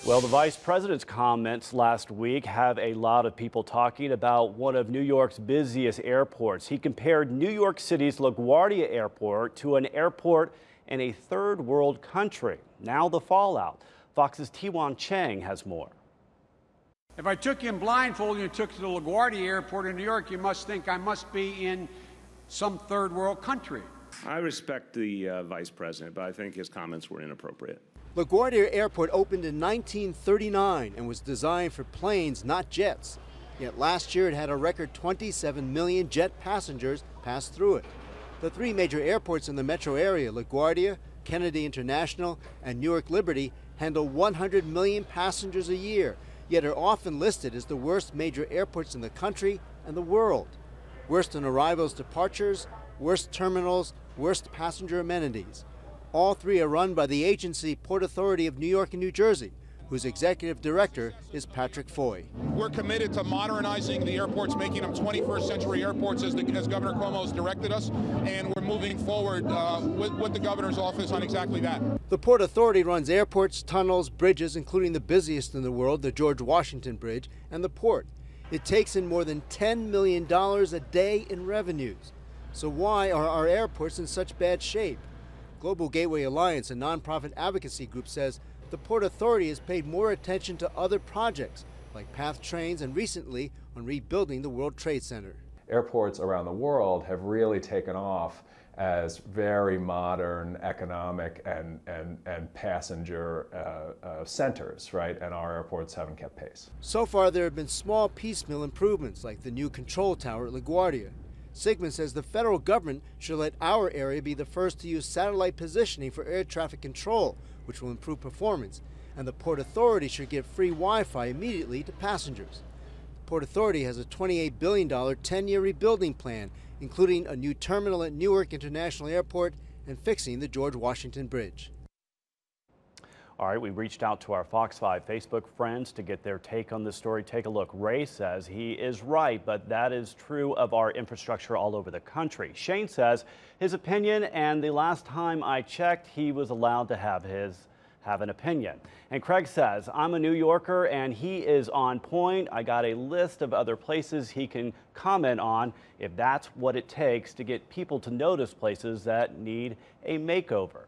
Well, the vice president's comments last week have a lot of people talking about one of New York's busiest airports. He compared New York City's LaGuardia Airport to an airport in a third world country. Now the fallout. Fox's Tiwan Chang has more. If I took you in blindfold and you took you to the LaGuardia Airport in New York, you must think I must be in some third world country. I respect the vice president, but I think his comments were inappropriate. LaGuardia Airport opened in 1939 and was designed for planes, not jets. Yet last year it had a record 27 million jet passengers pass through it. The three major airports in the metro area, LaGuardia, Kennedy International, and Newark Liberty, handle 100 million passengers a year, yet are often listed as the worst major airports in the country and the world. Worst in arrivals, departures, worst terminals, worst passenger amenities. All three are run by the agency Port Authority of New York and New Jersey, whose executive director is Patrick Foy. We're committed to modernizing the airports, making them 21st century airports as Governor Cuomo has directed us, and we're moving forward with the governor's office on exactly that. The Port Authority runs airports, tunnels, bridges, including the busiest in the world, the George Washington Bridge, and the port. It takes in more than $10 million a day in revenues. So why are our airports in such bad shape? Global Gateway Alliance, a nonprofit advocacy group, says the Port Authority has paid more attention to other projects like PATH trains and recently on rebuilding the World Trade Center. Airports around the world have really taken off as very modern economic and passenger centers, right? And our airports haven't kept pace. So far, there have been small piecemeal improvements like the new control tower at LaGuardia. Sigmund says the federal government should let our area be the first to use satellite positioning for air traffic control, which will improve performance, and the Port Authority should give free Wi-Fi immediately to passengers. The Port Authority has a $28 billion 10-year rebuilding plan, including a new terminal at Newark International Airport and fixing the George Washington Bridge. All right, we reached out to our Fox 5 Facebook friends to get their take on this story. Take a look. Ray says he is right, but that is true of our infrastructure all over the country. Shane says his opinion, and the last time I checked, he was allowed to have an opinion. And Craig says, I'm a New Yorker and he is on point. I got a list of other places he can comment on if that's what it takes to get people to notice places that need a makeover.